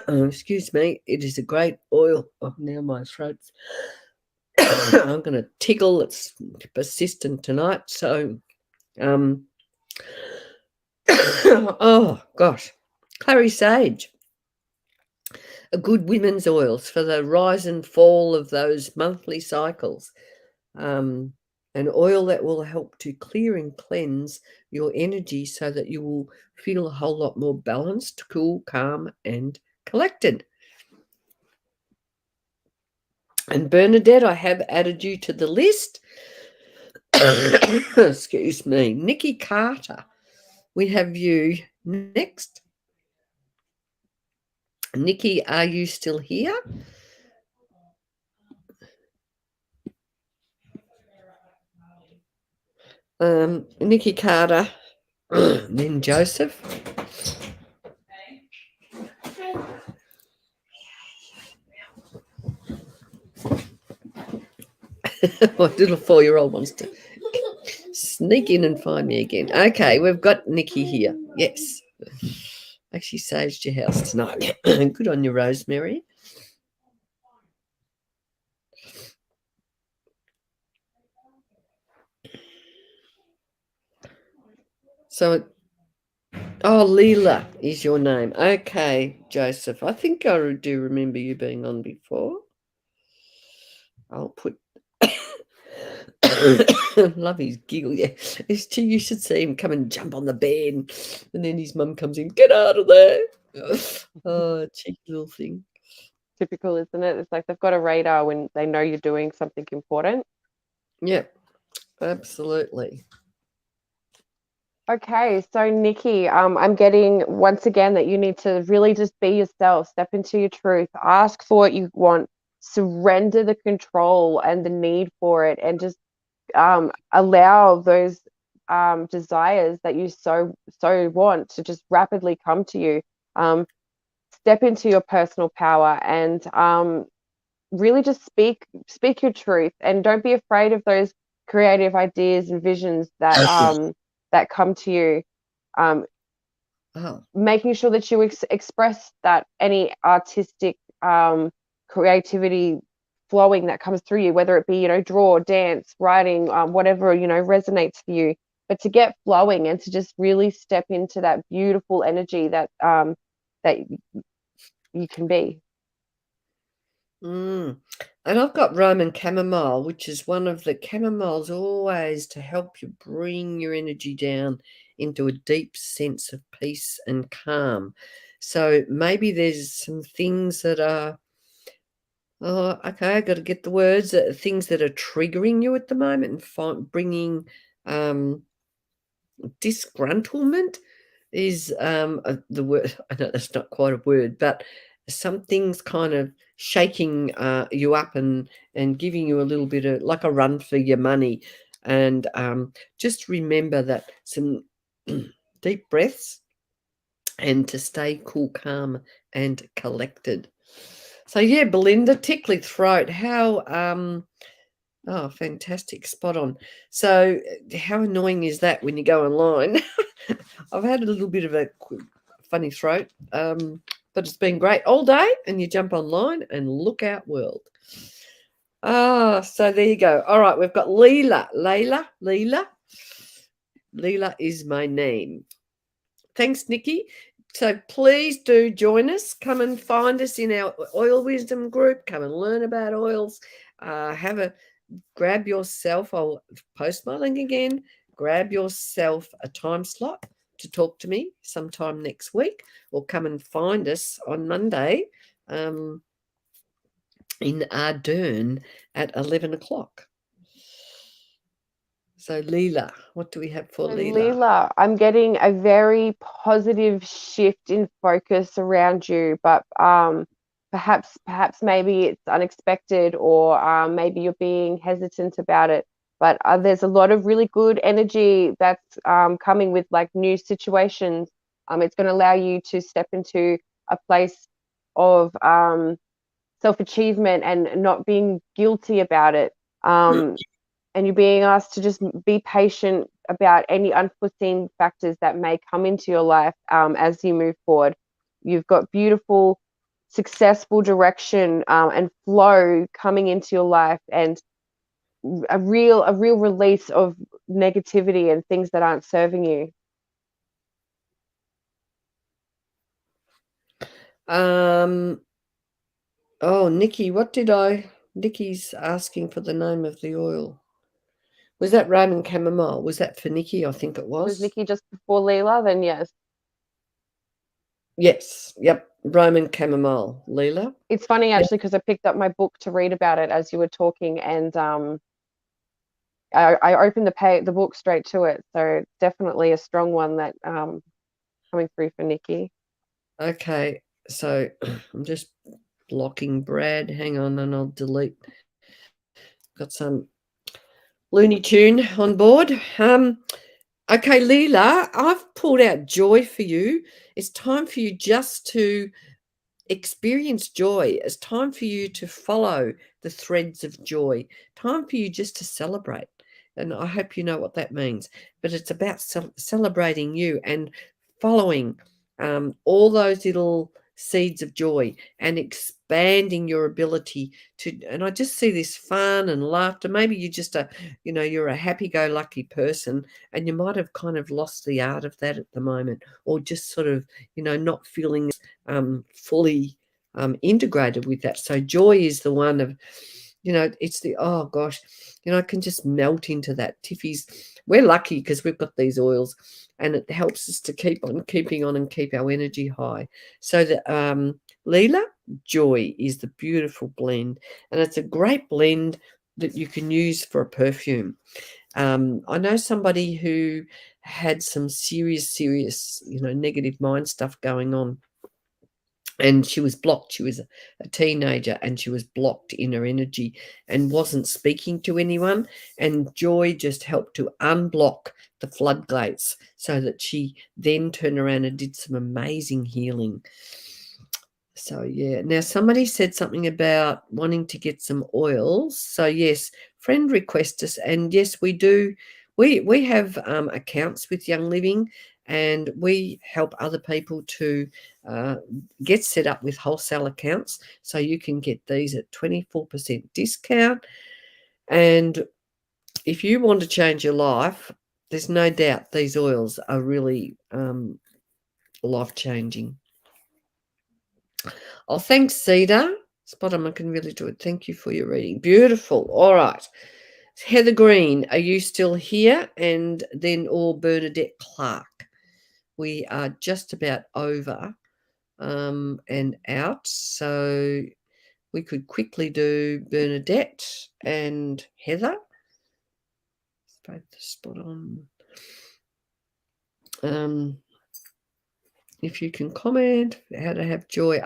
Oh, excuse me. It is a great oil. Oh, now my throat's. I'm going to tickle. It's persistent tonight. So, um, oh gosh, clary sage, a good women's oils for the rise and fall of those monthly cycles. Um, an oil that will help to clear and cleanse your energy so that you will feel a whole lot more balanced, cool, calm, and collected. And Bernadette, I have added you to the list. Excuse me. Nikki Carter, we have you next. Nikki, are you still here? Nikki Carter, then Joseph. My little 4-year-old wants to sneak in and find me again. Okay, we've got Nikki here. Yes. Actually saved your house tonight. Good on you, Rosemary. So, oh, Leela is your name. Okay, Joseph. I think I do remember you being on before. I'll put. Love his giggle. Yeah, it's too. You should see him come and jump on the bed, and then his mum comes in. Get out of there! Oh, cheeky little thing. Typical, isn't it? It's like they've got a radar when they know you're doing something important. Yeah, absolutely. Okay, so Nikki, I'm getting once again that you need to really just be yourself, step into your truth, ask for what you want, surrender the control and the need for it, and just allow those desires that you so want to just rapidly come to you. Step into your personal power and really just speak your truth, and don't be afraid of those creative ideas and visions that come to you. Um, Oh, Making sure that you express that any artistic creativity flowing that comes through you, whether it be draw, dance, writing, whatever resonates for you, but to get flowing and to just really step into that beautiful energy that you can be. mm. And I've got Roman chamomile, which is one of the chamomiles always to help you bring your energy down into a deep sense of peace and calm. So maybe there's some things that are, oh, okay, I got to get the words, things that are triggering you at the moment and bringing um, disgruntlement is the word. I know that's not quite a word, but something's kind of shaking you up and giving you a little bit of like a run for your money. And just remember that some deep breaths and to stay cool, calm, and collected. So yeah, Belinda, tickly throat. How oh, fantastic, spot on. So how annoying is that when you go online? I've had a little bit of a funny throat, but it's been great all day. And you jump online and look out, world. Ah, so there you go. All right, we've got Leela. Leela is my name. Thanks, Nikki. So please do join us. Come and find us in our Oil Wisdom group. Come and learn about oils. Grab yourself, I'll post my link again, grab yourself a time slot to talk to me sometime next week, or come and find us on Monday in Ardern at 11 o'clock. So Leela, what do we have for So Leela? Leela, I'm getting a very positive shift in focus around you, but perhaps maybe it's unexpected, or maybe you're being hesitant about it. But there's a lot of really good energy that's coming with like new situations. It's going to allow you to step into a place of self-achievement and not being guilty about it. And you're being asked to just be patient about any unforeseen factors that may come into your life as you move forward. You've got beautiful, successful direction and flow coming into your life, and a real release of negativity and things that aren't serving you. Oh, Nikki, Nikki's asking for the name of the oil. Was that Roman chamomile? Was that for Nikki? I think it Was was. Nikki just before Leela? Then yes. Yes, yep, Roman chamomile, Leela. It's funny Yeah. actually because I picked up my book to read about it as you were talking, and I opened the book straight to it. So it's definitely a strong one that coming through for Nikki. Okay, so I'm just blocking Brad. Hang on, and I'll delete. Got some Looney Tune on board. Okay, Leela, I've pulled out joy for you. It's time for you just to experience joy. It's time for you to follow the threads of joy. Time for you just to celebrate. And I hope you know what that means. But it's about celebrating you and following all those little seeds of joy and expanding your ability to. And I just see this fun and laughter. Maybe you just you're a happy-go-lucky person, and you might have kind of lost the art of that at the moment, or just sort of not feeling fully integrated with that. So joy is the one of, it's the, oh gosh, I can just melt into that. Tiffy's, we're lucky because we've got these oils, and it helps us to keep on keeping on and keep our energy high. So the Leela, joy is the beautiful blend, and it's a great blend that you can use for a perfume. I know somebody who had some serious, negative mind stuff going on, and she was blocked. She was a teenager, and she was blocked in her energy and wasn't speaking to anyone, and joy just helped to unblock the floodgates so that she then turned around and did some amazing healing. So yeah, now somebody said something about wanting to get some oils. So yes, friend request us, and yes, we do. We have accounts with Young Living, and we help other people to uh, get set up with wholesale accounts. So you can get these at 24% discount. And if you want to change your life, there's no doubt these oils are really life changing. Oh, thanks, Cedar. Spot on, I can really do it. Thank you for your reading. Beautiful. All right. Heather Green, are you still here? And then or Bernadette Clark. We are just about over and out. So we could quickly do Bernadette and Heather. Both spot on. If you can comment how to have joy.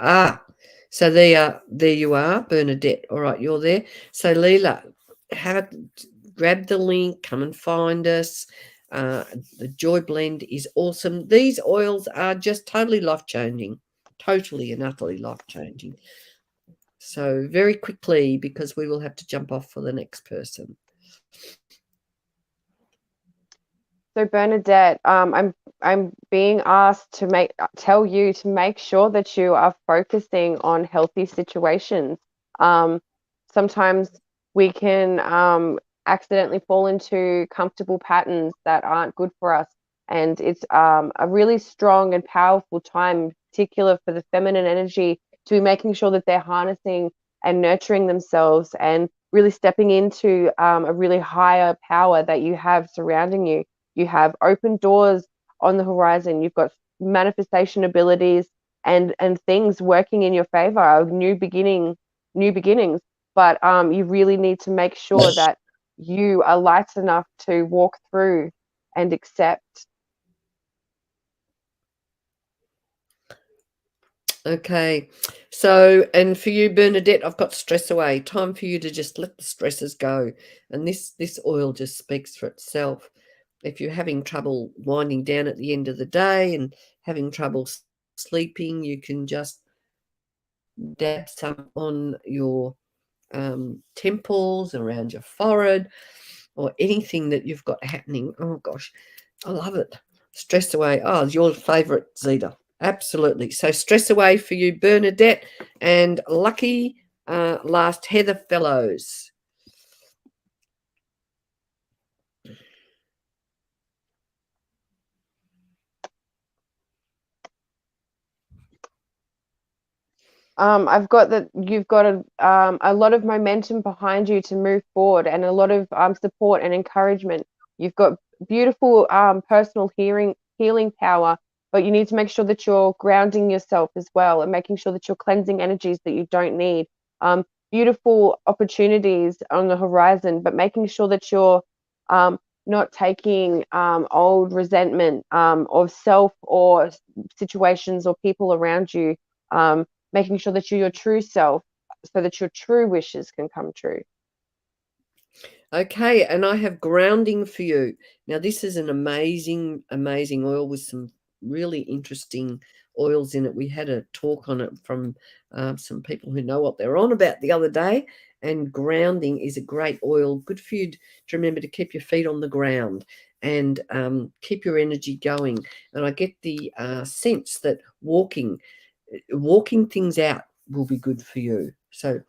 So there you are, Bernadette. All right, you're there. So Leela, grab the link, come and find us. The joy blend is awesome. These oils are just totally life-changing, totally and utterly life-changing. So very quickly, because we will have to jump off for the next person. So Bernadette, I'm being asked to tell you to make sure that you are focusing on healthy situations. Sometimes we can accidentally fall into comfortable patterns that aren't good for us. And it's a really strong and powerful time, in particular for the feminine energy, to be making sure that they're harnessing and nurturing themselves and really stepping into a really higher power that you have surrounding you. You have open doors on the horizon. You've got manifestation abilities and things working in your favor, a new beginnings. But you really need to make sure that you are light enough to walk through and accept. Okay. So, and for you, Bernadette, I've got stress away. Time for you to just let the stresses go. And this oil just speaks for itself. If you're having trouble winding down at the end of the day and having trouble sleeping, you can just dab some on your temples, around your forehead, or anything that you've got happening. Oh gosh, I love it. Stress away. Oh, it's your favourite, Zeta. Absolutely. So stress away for you, Bernadette, and lucky last, Heather Fellows. I've got that you've got a lot of momentum behind you to move forward and a lot of support and encouragement. You've got beautiful personal healing power, but you need to make sure that you're grounding yourself as well and making sure that you're cleansing energies that you don't need. Beautiful opportunities on the horizon, but making sure that you're not taking old resentment of self or situations or people around you. Making sure that you're your true self so that your true wishes can come true. Okay, and I have grounding for you. Now, this is an amazing, amazing oil with some really interesting oils in it. We had a talk on it from some people who know what they're on about the other day. And grounding is a great oil, good for you to remember to keep your feet on the ground and keep your energy going. And I get the sense that walking things out will be good for you. So,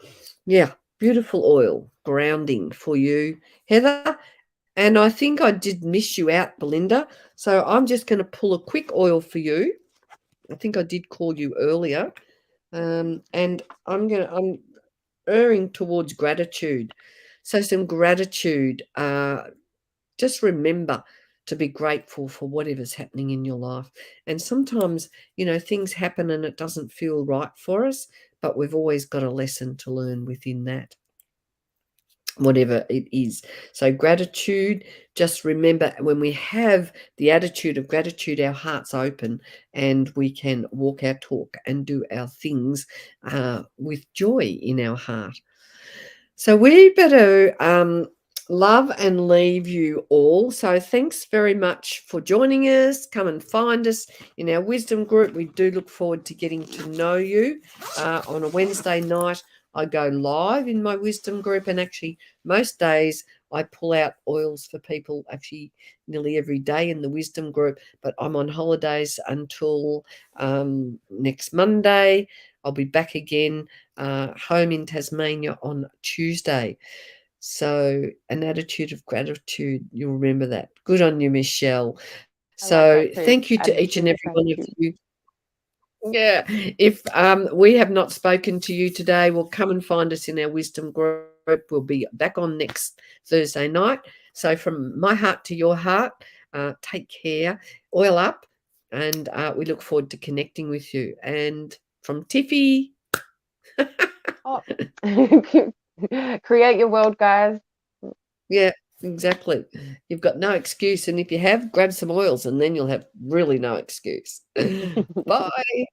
yeah, beautiful oil, grounding for you, Heather. And I think I did miss you out, Belinda. So I'm just going to pull a quick oil for you. I think I did call you earlier. And I'm erring towards gratitude. So some gratitude. Just remember to be grateful for whatever's happening in your life. And sometimes, things happen and it doesn't feel right for us, but we've always got a lesson to learn within that, whatever it is. So gratitude, just remember, when we have the attitude of gratitude, our heart's open and we can walk our talk and do our things with joy in our heart. So we better love and leave you all. So thanks very much for joining us. Come and find us in our wisdom group. We do look forward to getting to know you. On a Wednesday night, I go live in my wisdom group, and actually most days I pull out oils for people actually nearly every day in the wisdom group, but I'm on holidays until next Monday. I'll be back again home in Tasmania on Tuesday. So an attitude of gratitude, you'll remember that. Good on you, Michelle. I like So that too. thank you to each and Attitude of every one of gratitude. you. Yeah, if we have not spoken to you today, well, come and find us in our wisdom group. We'll be back on next Thursday night. So from my heart to your heart, take care, oil up, and we look forward to connecting with you. And from Tiffy. Oh. Create your world, guys. Yeah, exactly. You've got no excuse. And if you have, grab some oils and then you'll have really no excuse. Bye.